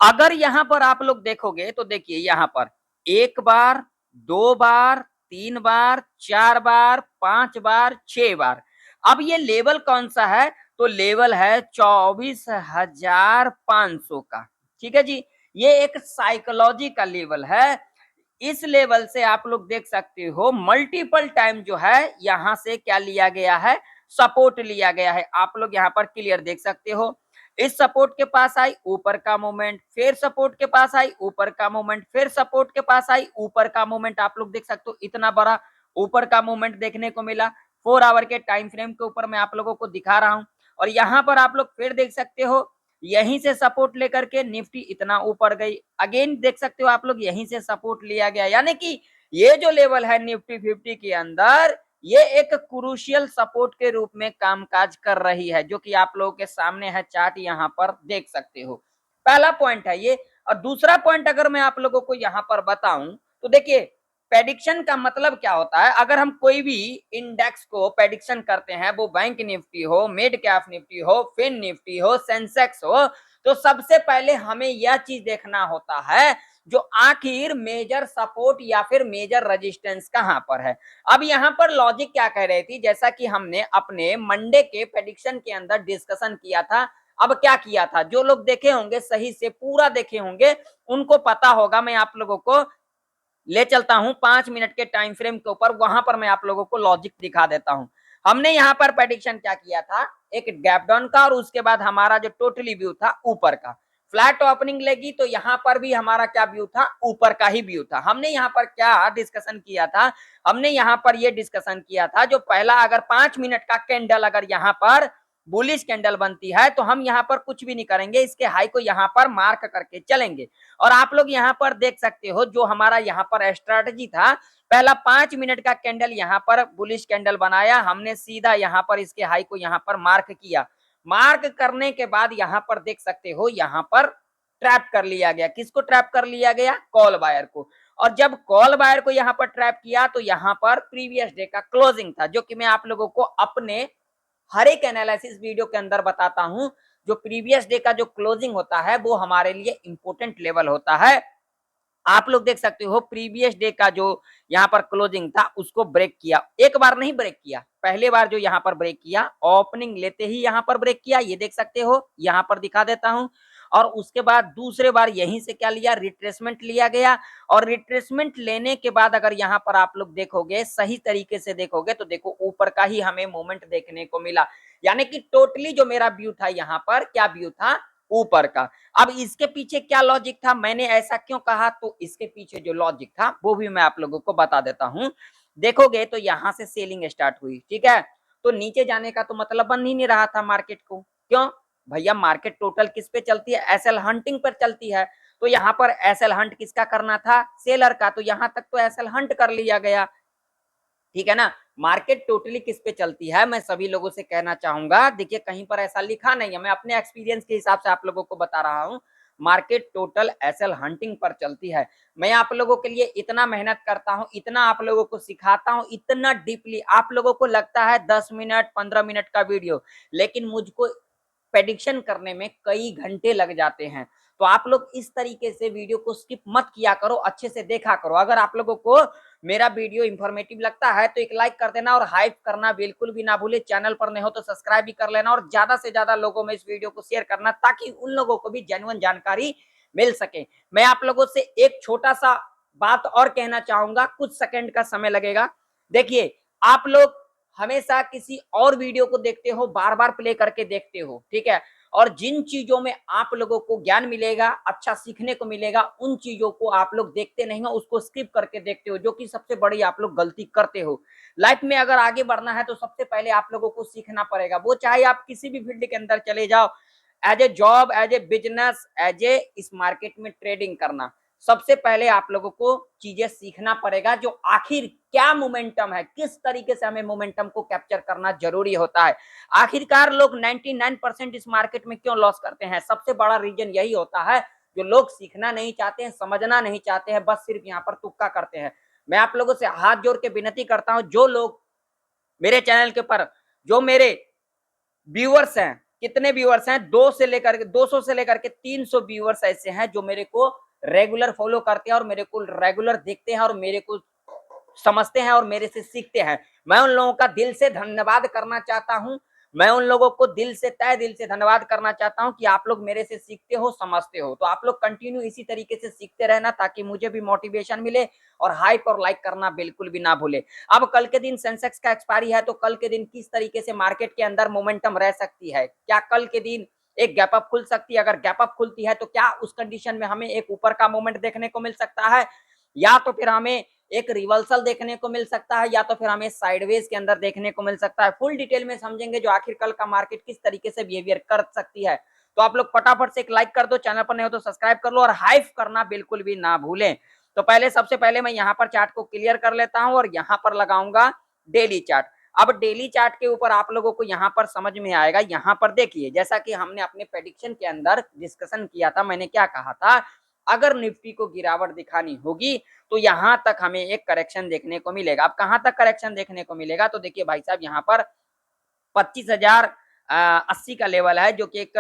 अगर यहाँ पर आप लोग देखोगे तो देखिए यहाँ पर 1 बार, 2 बार, 3 बार, 4 बार, 5 बार, 6 बार। अब ये लेवल कौन सा है? तो लेवल है 24,500 का। ठीक है जी। ये एक साइकोलॉजी का लेवल है। इस लेवल से आप लोग देख सकते हो मल्टीपल टाइम जो है यहां से क्या लिया गया है? सपोर्ट लिया गया है। आप लोग यहाँ पर क्लियर देख सकते हो। इस सपोर्ट के पास आई ऊपर का मोमेंट, फिर सपोर्ट के पास आई ऊपर का मोमेंट, फिर सपोर्ट के पास आई ऊपर का मोमेंट। आप लोग देख सकते हो इतना बड़ा ऊपर का मोमेंट देखने को मिला। 4 आवर के टाइम फ्रेम के ऊपर मैं आप लोगों को दिखा रहा हूं। और यहां पर आप लोग फिर देख सकते हो यहीं से सपोर्ट लेकर के निफ्टी इतना ऊपर गई। अगेन देख सकते हो आप लोग यहीं से सपोर्ट लिया गया, यानी कि ये जो लेवल है निफ्टी 50 के अंदर ये एक क्रूशियल सपोर्ट के रूप में कामकाज कर रही है, जो कि आप लोगों के सामने है चार्ट यहाँ पर देख सकते हो। पहला पॉइंट है ये। और दूसरा पॉइंट अगर मैं आप लोगों को यहाँ पर बताऊं तो देखिए प्रेडिक्शन का मतलब क्या होता है? अगर हम कोई भी इंडेक्स को प्रेडिक्शन करते हैं, वो बैंक निफ्टी हो, मिड कैप निफ्टी हो, फिन निफ्टी हो, सेंसेक्स हो, तो सबसे पहले हमें यह चीज देखना होता है जो आखिर मेजर सपोर्ट या फिर मेजर रेजिस्टेंस कहां पर है। अब यहां पर लॉजिक क्या कह रही थी, जैसा कि हमने अपने मंडे के प्रेडिक्शन के अंदर डिस्कशन किया था। अब क्या किया था, जो लोग देखे होंगे सही से पूरा देखे होंगे उनको पता होगा। मैं आप लोगों को ले चलता हूं 5 मिनट के टाइम फ्रेम के ऊपर, वहां पर मैं आप लोगों को लॉजिक दिखा देता हूं। हमने यहां पर प्रेडिक्शन क्या किया था, एक गैप डाउन का, और उसके बाद हमारा जो टोटली व्यू था ऊपर का। फ्लैट ओपनिंग लेगी तो यहां पर भी हमारा क्या व्यू था? ऊपर का ही व्यू था। हमने यहां पर क्या डिस्कशन किया था? हमने यहां पर यह डिस्कशन किया था जो पहला अगर 5 मिनट का कैंडल अगर यहां पर बुलिश कैंडल बनती है तो हम यहां पर कुछ भी नहीं करेंगे, इसके हाई को यहां पर मार्क करके चलेंगे। और आप लोग यहाँ पर देख सकते हो जो हमारा यहाँ पर स्ट्रैटेजी था, पहला 5 मिनट का कैंडल यहाँ पर बुलिश कैंडल बनाया, हमने सीधा यहाँ पर इसके हाई को यहाँ पर मार्क किया। मार्क करने के बाद यहाँ पर देख सकते हो यहाँ पर ट्रैप कर लिया गया। किसको ट्रैप कर लिया गया? कॉल बायर को। और जब कॉल बायर को यहाँ पर ट्रैप किया तो यहाँ पर प्रीवियस डे का क्लोजिंग था, जो कि मैं आप लोगों को अपने हर एक एनालिसिस वीडियो के अंदर बताता हूं। जो प्रीवियस डे का जो क्लोजिंग होता है वो हमारे लिए इंपॉर्टेंट लेवल होता है। आप लोग देख सकते हो प्रीवियस डे का जो यहाँ पर क्लोजिंग था उसको ब्रेक किया। एक बार नहीं ब्रेक किया, पहले बार जो यहाँ पर ब्रेक किया ओपनिंग लेते ही यहाँ पर ब्रेक किया, ये देख सकते हो यहाँ पर दिखा देता हूं। और उसके बाद दूसरे बार यहीं से क्या लिया? रिट्रेसमेंट लिया गया। और रिट्रेसमेंट लेने के बाद अगर यहाँ पर आप लोग देखोगे सही तरीके से देखोगे तो देखो ऊपर का ही हमें मोमेंट देखने को मिला। यानी कि टोटली जो मेरा व्यू था यहाँ पर क्या व्यू था? ऊपर का। अब इसके पीछे क्या लॉजिक था, मैंने ऐसा क्यों कहा, तो इसके पीछे जो लॉजिक था वो भी मैं आप लोगों को बता देता हूं। देखोगे तो यहां से सेलिंग स्टार्ट हुई, ठीक है, तो नीचे जाने का तो मतलब बन ही नहीं रहा था मार्केट को। क्यों भैया? मार्केट टोटल किस पे चलती है? एसएल हंटिंग पर चलती है। तो यहाँ पर एसएल हंट किसका करना था? सेलर का। तो यहां तक तो एसएल हंट कर लिया गया, ठीक है ना। मार्केट टोटली किस पे चलती है मैं सभी लोगों से कहना चाहूंगा, देखिए कहीं पर ऐसा लिखा नहीं है, मैं अपने एक्सपीरियंस के हिसाब से आप लोगों को बता रहा हूं। मार्केट टोटल एसएल हंटिंग पर चलती है। मैं आप लोगों के लिए इतना मेहनत करता हूं, इतना आप लोगों को सिखाता हूं, इतना डीपली। आप लोगों को लगता है 10 मिनट 15 मिनट का वीडियो, लेकिन मुझको प्रेडिक्शन करने में कई घंटे लग जाते हैं। तो आप लोग इस तरीके से वीडियो को स्किप मत किया करो, अच्छे से देखा करो। अगर आप लोगों को मेरा वीडियो इंफॉर्मेटिव लगता है तो एक लाइक कर देना, और हाइप करना बिल्कुल भी ना भूले। चैनल पर नहीं हो तो सब्सक्राइब भी कर लेना, और ज्यादा से ज्यादा लोगों में इस वीडियो को शेयर करना ताकि उन लोगों को भी जेन्युइन जानकारी मिल सके। मैं आप लोगों से एक छोटा सा बात और कहना चाहूंगा, कुछ सेकंड का समय लगेगा। देखिए आप लोग हमेशा किसी और वीडियो को देखते हो, बार बार प्ले करके देखते हो, ठीक है, और जिन चीजों में आप लोगों को ज्ञान मिलेगा, अच्छा सीखने को मिलेगा, उन चीजों को आप लोग देखते नहीं हो, उसको स्किप करके देखते हो, जो कि सबसे बड़ी आप लोग गलती करते हो। लाइफ में अगर आगे बढ़ना है तो सबसे पहले आप लोगों को सीखना पड़ेगा, वो चाहे आप किसी भी फील्ड के अंदर चले जाओ, as a job, as a business, as a इस मार्केट में ट्रेडिंग करना, सबसे पहले आप लोगों को चीजें सीखना पड़ेगा, जो आखिर क्या मोमेंटम है, किस तरीके से हमें मोमेंटम को कैप्चर करना जरूरी होता है। आखिरकार लोग 99% इस मार्केट में क्यों लॉस करते हैं? सबसे बड़ा रीजन यही होता है, जो लोग सीखना नहीं चाहते हैं, समझना नहीं चाहते हैं, बस सिर्फ यहाँ पर तुक्का करते हैं। मैं आप लोगों से हाथ जोड़ के विनती करता हूं, जो लोग मेरे चैनल के ऊपर, जो मेरे व्यूअर्स हैं, कितने व्यूअर्स हैं, 2 से लेकर के 200 से लेकर के 300 व्यूअर्स ऐसे हैं जो मेरे को रेगुलर फॉलो करते हैं और मेरे को रेगुलर देखते हैं और मेरे को समझते हैं और मेरे से सीखते हैं। मैं उन लोगों का दिल से धन्यवाद करना चाहता हूं। मैं उन लोगों को दिल से, तहे दिल से धन्यवाद करना चाहता हूं कि आप लोग मेरे से सीखते हो, समझते हो। तो आप लोग कंटिन्यू इसी तरीके से सीखते रहना ताकि मुझे भी मोटिवेशन मिले और हाइप और लाइक करना बिल्कुल भी ना भूले। अब कल के दिन सेंसेक्स का एक्सपायरी है, तो कल के दिन किस तरीके से मार्केट के अंदर मोमेंटम रह सकती है, क्या कल के दिन एक गैप अप खुल सकती है? अगर गैप अप खुलती है तो क्या उस कंडीशन में हमें एक ऊपर का मोमेंट देखने को मिल सकता है, या तो फिर हमें एक रिवर्सल देखने को मिल सकता है, या तो फिर हमें साइडवेज के अंदर देखने को मिल सकता है। फुल डिटेल में समझेंगे जो आखिर कल का मार्केट किस तरीके से बिहेवियर कर सकती है। तो आप लोग फटाफट से एक लाइक कर दो, चैनल पर नहीं हो तो सब्सक्राइब कर लो और हाइप करना बिल्कुल भी ना भूलें। तो पहले सबसे पहले मैं यहाँ पर चार्ट को क्लियर कर लेता हूं और यहाँ पर लगाऊंगा डेली चार्ट। अब डेली चार्ट के ऊपर आप लोगों को यहाँ पर समझ में आएगा। यहाँ पर देखिए, जैसा कि हमने अपने प्रेडिक्शन के अंदर डिस्कशन किया था, मैंने क्या कहा था, अगर निफ्टी को गिरावट दिखानी होगी तो यहां तक हमें एक करेक्शन देखने को मिलेगा। अब कहां तक करेक्शन देखने को मिलेगा, तो देखिए भाई साहब, यहाँ पर 25,080 का लेवल है, जो कि एक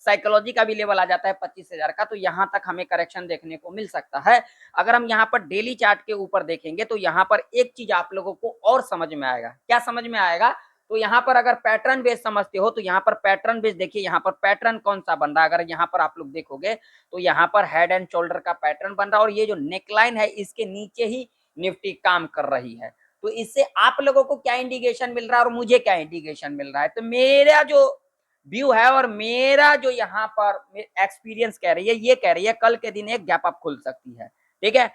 साइकोलॉजी का भी लेवल आ जाता है 25,000 का। तो यहाँ तक हमें करेक्शन देखने को मिल सकता है। अगर हम यहाँ पर डेली चार्ट के ऊपर देखेंगे तो यहाँ पर एक चीज आप लोगों को और समझ में आएगा। क्या समझ में आएगा? तो यहाँ पर अगर पैटर्न बेस समझते हो तो यहाँ पर पैटर्न बेस देखिए, यहाँ पर पैटर्न कौन सा बन रहा है। अगर यहाँ पर आप लोग देखोगे तो यहाँ पर हेड एंड शोल्डर का पैटर्न बन रहा है और ये जो नेकलाइन है इसके नीचे ही निफ्टी काम कर रही है। तो इससे आप लोगों को क्या इंडिकेशन मिल रहा है और मुझे क्या इंडिकेशन मिल रहा है? तो मेरा जो व्यू है और मेरा जो यहाँ पर एक्सपीरियंस कह रही है, ये कह रही है कल के दिन एक गैप अप खुल सकती है। ठीक है,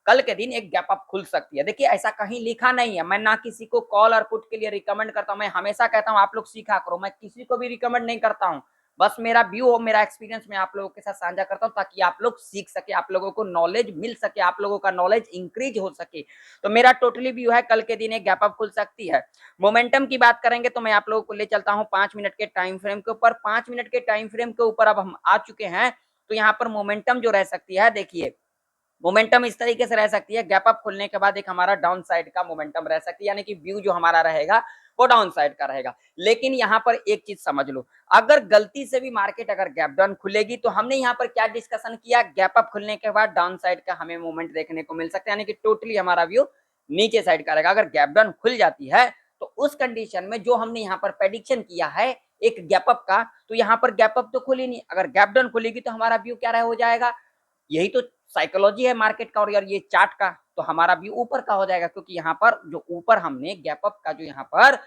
कल के दिन एक गैप अप खुल सकती है। देखिए, ऐसा कहीं लिखा नहीं है। मैं ना किसी को कॉल और पुट के लिए रिकमेंड करता हूं। मैं हमेशा कहता हूं आप लोग सीखा करो। मैं किसी को भी रिकमेंड नहीं करता हूं। बस मेरा व्यू हो, मेरा एक्सपीरियंस मैं आप लोगों के साथ साझा करता हूं ताकि आप लोग सीख सके, आप लोगों को नॉलेज मिल सके, आप लोगों का नॉलेज इंक्रीज हो सके। तो मेरा टोटली व्यू है कल के दिन एक गैप अप खुल सकती है। मोमेंटम की बात करेंगे तो मैं आप लोगों को ले चलता हूं 5 मिनट के टाइम फ्रेम के ऊपर। 5 मिनट के टाइम फ्रेम के ऊपर अब हम आ चुके हैं। तो यहाँ पर मोमेंटम जो रह सकती है, देखिए मोमेंटम इस तरीके से रह सकती है, गैप अप खुलने के बाद एक हमारा डाउन साइड का मोमेंटम रह सकती है, यानी कि व्यू जो हमारा रहेगा वो डाउन साइड का रहेगा। लेकिन यहाँ पर एक चीज समझ लो, अगर गलती से भी मार्केट अगर गैप डाउन खुलेगी तो हमने यहाँ पर क्या डिस्कशन किया, गैप अप खुलने के बाद डाउन साइड का हमें मूवमेंट देखने को मिल सकता है, यानी कि टोटली हमारा व्यू नीचे साइड का रहेगा। अगर गैप डाउन खुल जाती है तो उस कंडीशन में जो हमने यहाँ पर प्रेडिक्शन किया है एक गैप अप का, तो यहाँ पर गैप अप तो खुली नहीं। अगर गैप डाउन खुलेगी तो हमारा व्यू क्या हो जाएगा, यही तो साइकोलॉजी है मार्केट का और यार ये चार्ट का, तो हमारा व्यू ऊपर का हो जाएगा। क्योंकि यहाँ पर जो ऊपर हमने गैप अप का जो यहाँ पर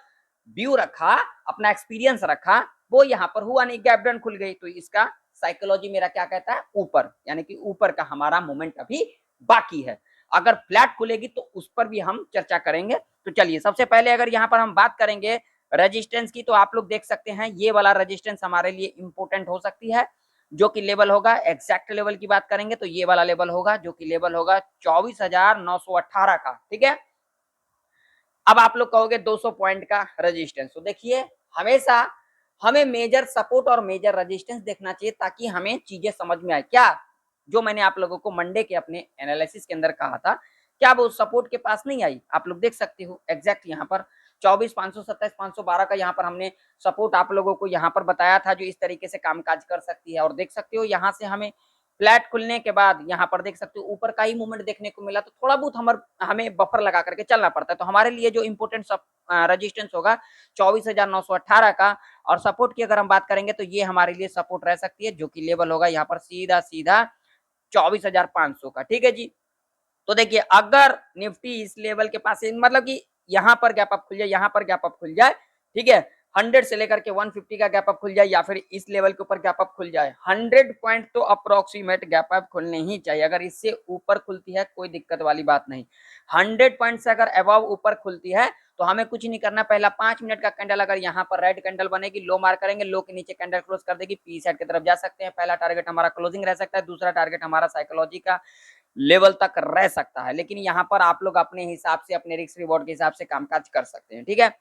व्यू रखा, अपना एक्सपीरियंस रखा, वो यहाँ पर हुआ नहीं, गैप डाउन खुल गई। तो इसका साइकोलॉजी मेरा क्या कहता है, ऊपर, यानी कि ऊपर का हमारा मोमेंट अभी बाकी है। अगर फ्लैट खुलेगी तो उस पर भी हम चर्चा करेंगे। तो चलिए, सबसे पहले अगर यहाँ पर हम बात करेंगे रेजिस्टेंस की, तो आप लोग देख सकते हैं ये वाला रेजिस्टेंस हमारे लिए इंपॉर्टेंट हो सकती है, जो कि लेवल होगा, एग्जैक्ट लेवल की बात करेंगे तो ये वाला लेवल होगा, जो कि लेवल होगा 24,918 का। ठीक है, अब आप लोग कहोगे 200 पॉइंट का रेजिस्टेंस, तो देखिए हमेशा हमें मेजर सपोर्ट और मेजर रेजिस्टेंस देखना चाहिए ताकि हमें चीजें समझ में आए। क्या जो मैंने आप लोगों को मंडे के अपने एनालिसिस के अंदर कहा था, क्या वो सपोर्ट के पास नहीं आई? आप लोग देख सकते हो एग्जैक्ट यहाँ पर 24,500, 27,512 का यहाँ पर हमने सपोर्ट आप लोगों को यहाँ पर बताया था, जो इस तरीके से कामकाज कर सकती है। और देख सकते हो यहाँ से हमें फ्लैट खुलने के बाद यहाँ पर देख सकते हो ऊपर का ही मूवमेंट देखने को मिला। तो थोड़ा बहुत हमें बफर लगा करके चलना पड़ता है। तो हमारे लिए जो इंपोर्टेंट रेजिस्टेंस होगा 24,918 का, और सपोर्ट की अगर हम बात करेंगे तो ये हमारे लिए सपोर्ट रह सकती है, जो कि लेवल होगा यहाँ पर सीधा सीधा 24,500 का। ठीक है जी, तो देखिए अगर निफ्टी इस लेवल के पास, मतलब कि यहाँ पर गैप अप खुल जाए, यहाँ पर गैप अप खुल जाए, ठीक है, 100 से लेकर के 150 का गैप अप खुल जाए, या फिर इस लेवल के ऊपर गैप अप खुल जाए, 100 पॉइंट तो अप्रोक्सीमेट गैप अप खुलने ही चाहिए। अगर इससे ऊपर खुलती है कोई दिक्कत वाली बात नहीं, 100 पॉइंट से अगर अबव ऊपर खुलती है तो हमें कुछ नहीं करना। पहला 5 मिनट का कैंडल अगर यहाँ पर रेड कैंडल बनेगी, लो मार्क करेंगे, लो के नीचे कैंडल क्लोज कर देगी, पी साइड की तरफ जा सकते हैं। पहला टारगेट हमारा क्लोजिंग रह सकता है, दूसरा टारगेट हमारा साइकोलॉजी का लेवल तक रह सकता है। लेकिन यहाँ पर आप लोग अपने हिसाब से, अपने रिस्क रिवॉर्ड के हिसाब से कामकाज कर सकते हैं। ठीक है,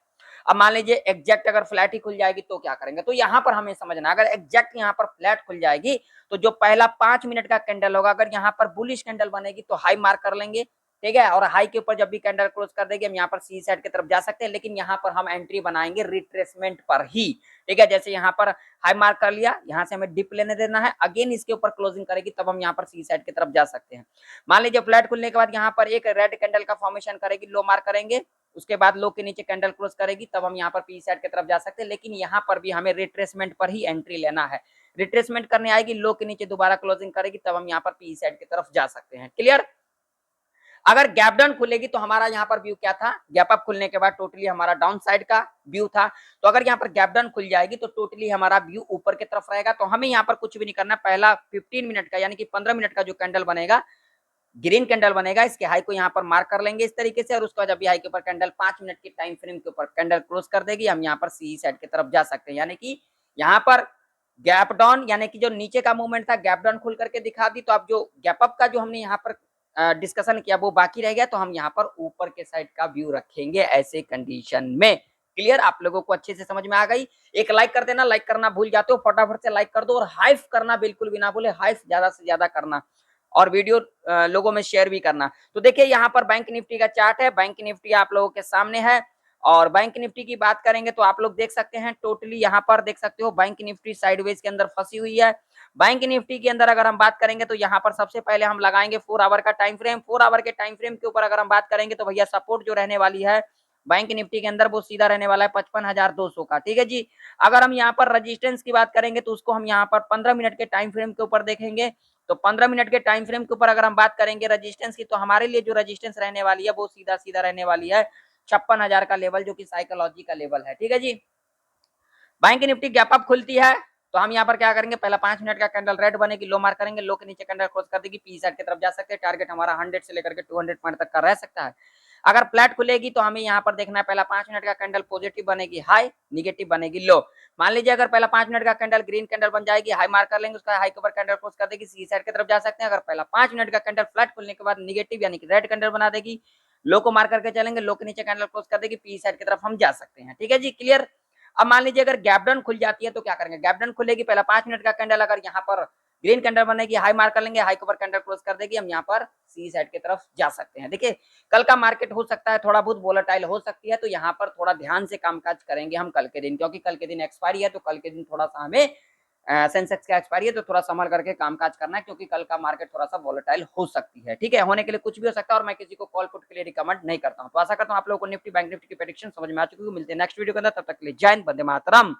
अब मान लीजिए एग्जैक्ट अगर फ्लैट ही खुल जाएगी तो क्या करेंगे, तो यहाँ पर हमें समझना, अगर एग्जैक्ट यहाँ पर फ्लैट खुल जाएगी तो जो पहला 5 मिनट का कैंडल होगा, अगर यहाँ पर बुलिश कैंडल बनेगी तो हाई मार्क कर लेंगे, ठीक है। और हाई के ऊपर जब भी कैंडल क्लोज कर देगी हम यहाँ पर सी साइड की तरफ जा सकते हैं, लेकिन यहाँ पर हम एंट्री बनाएंगे रिट्रेसमेंट पर ही, ठीक है। जैसे यहाँ पर हाई मार्क कर लिया, यहाँ से हमें डिप लेने देना है, अगेन इसके ऊपर क्लोजिंग करेगी तब हम यहाँ पर सी साइड की तरफ जा सकते हैं। मान लीजिए फ्लैट खुलने के बाद यहाँ पर एक रेड कैंडल का फॉर्मेशन करेगी, लो मार्क करेंगे, उसके बाद लो के नीचे कैंडल क्लोज करेगी, तब हम यहाँ पर पी साइड की तरफ जा सकते हैं। लेकिन यहाँ पर भी हमें रिट्रेसमेंट पर ही एंट्री लेना है, रिट्रेसमेंट करने आएगी, लो के नीचे दोबारा क्लोजिंग करेगी, तब हम यहाँ पर पी साइड की तरफ जा सकते हैं। क्लियर। अगर गैप डाउन खुलेगी तो हमारा यहाँ पर व्यू क्या था, गैप अप खुलने के बाद टोटली हमारा डाउन साइड का व्यू था। तो अगर यहाँ पर गैप डाउन खुल जाएगी तो टोटली हमारा व्यू ऊपर की तरफ रहेगा। तो हमें यहाँ पर कुछ भी नहीं करना, पहला 15 मिनट का यानी कि 15 मिनट का जो कैंडल बनेगा, ग्रीन कैंडल बनेगा, इसके हाई को यहाँ पर मार्क कर लेंगे इस तरीके से, और उसके बाद अभी हाई के ऊपर कैंडल 5 मिनट की टाइम फ्रेम के ऊपर कैंडल क्लोज कर देगी, हम यहाँ पर सी साइड की तरफ जा सकते हैं। यानी कि यहाँ पर गैप डाउन यानी कि जो नीचे का मूवमेंट था गैप डाउन खुल करके दिखा दी, तो अब जो गैप अप का जो हमने यहाँ पर डिस्कशन किया वो बाकी रह गया, तो हम यहाँ पर ऊपर के साइड का व्यू रखेंगे ऐसे कंडीशन में। क्लियर, आप लोगों को अच्छे से समझ में आ गई। एक लाइक कर देना, लाइक करना भूल जाते हो फटाफट से लाइक कर दो, और हाइप करना बिल्कुल भी ना भूले, हाइप ज्यादा से ज्यादा करना, और वीडियो लोगों में शेयर भी करना। तो देखिए यहाँ पर बैंक निफ्टी का चार्ट है, बैंक निफ्टी आप लोगों के सामने है, और बैंक निफ्टी की बात करेंगे तो आप लोग देख सकते हैं टोटली यहाँ पर देख सकते हो बैंक निफ्टी साइडवेज के अंदर फंसी हुई है। बैंक निफ्टी के अंदर अगर हम बात करेंगे तो यहाँ पर सबसे पहले हम लगाएंगे 4 आवर का टाइम फ्रेम। 4 आवर के टाइम फ्रेम के ऊपर अगर हम बात करेंगे तो भैया सपोर्ट जो रहने वाली है बैंक निफ्टी के अंदर वो सीधा रहने वाला है 55,200 का, ठीक है जी। अगर हम यहाँ पर रजिस्टेंस की बात करेंगे तो उसको हम यहाँ पर 15 मिनट के टाइम फ्रेम के ऊपर देखेंगे। तो 15 मिनट के टाइम फ्रेम के ऊपर अगर हम बात करेंगे रजिस्टेंस की, तो हमारे लिए जो रजिस्टेंस रहने वाली है वो सीधा सीधा रहने वाली है 56,000 का लेवल, जो कि साइकोलॉजी का लेवल है, ठीक है जी। बैंक निफ्टी गैप अप खुलती है तो हम यहाँ पर क्या करेंगे, पहला 5 मिनट का कैंडल रेड बनेगी, लो मार्क करेंगे, लो के नीचे कैंडल क्लोज कर देगी, पी साइड की तरफ जा सकते हैं। टारगेट हमारा 100 से लेकर के 200 पॉइंट तक का रह सकता है। अगर फ्लैट खुलेगी तो हमें यहाँ पर देखना है, पहला 5 मिनट का कैंडल पॉजिटिव बनेगी हाई, निगेटिव बनेगी लो। मान लीजिए अगर पहला 5 मिनट का कैंडल ग्रीन कैंडल बन जाएगी, हाई मार्क कर लेंगे, उसका हाई के ऊपर कैंडल क्लोज कर देगी, सी साइड की तरफ जा सकते हैं। अगर पहला 5 मिनट का कैंडल फ्लैट खुलने के बाद निगेटिव यानी कि रेड कैंडल बना देगी, लो को मार्क करके चलेंगे, लो के नीचे कैंडल क्लोज कर देगी, पी साइड की तरफ हम जा सकते हैं, ठीक है जी। क्लियर। अब मान लीजिए अगर गैप डाउन खुल जाती है तो क्या करेंगे, गैप डाउन खुलेगी, पहला 5 मिनट का कैंडल अगर यहाँ पर ग्रीन कैंडल बनेगी, हाई मार्क कर लेंगे, हाई के ऊपर कैंडल क्लोज कर देगी, हम यहाँ पर सी साइड की तरफ जा सकते हैं। देखिए कल का मार्केट हो सकता है थोड़ा बहुत वोलेटाइल हो सकती है, तो यहाँ पर थोड़ा ध्यान से कामकाज करेंगे हम कल के दिन, क्योंकि कल के दिन एक्सपायरी है, तो कल के दिन थोड़ा सा हमें सेंसेक्स का एक्सपायरी है तो थोड़ा संभल करके कामकाज करना है, क्योंकि कल का मार्केट थोड़ा सा वोलेटाइल हो सकती है, ठीक है। होने के लिए कुछ भी हो सकता है, और मैं किसी को कॉल पुट के लिए रिकमेंड नहीं करता हूं। तो आशा करता हूं आप लोगों को निफ्टी बैंक निफ्टी की प्रेडिक्शन समझ में आ चुकी है। मिलते हैं नेक्स्ट वीडियो के अंदर, तब तक के लिए जय हिंद, वंदे मातरम।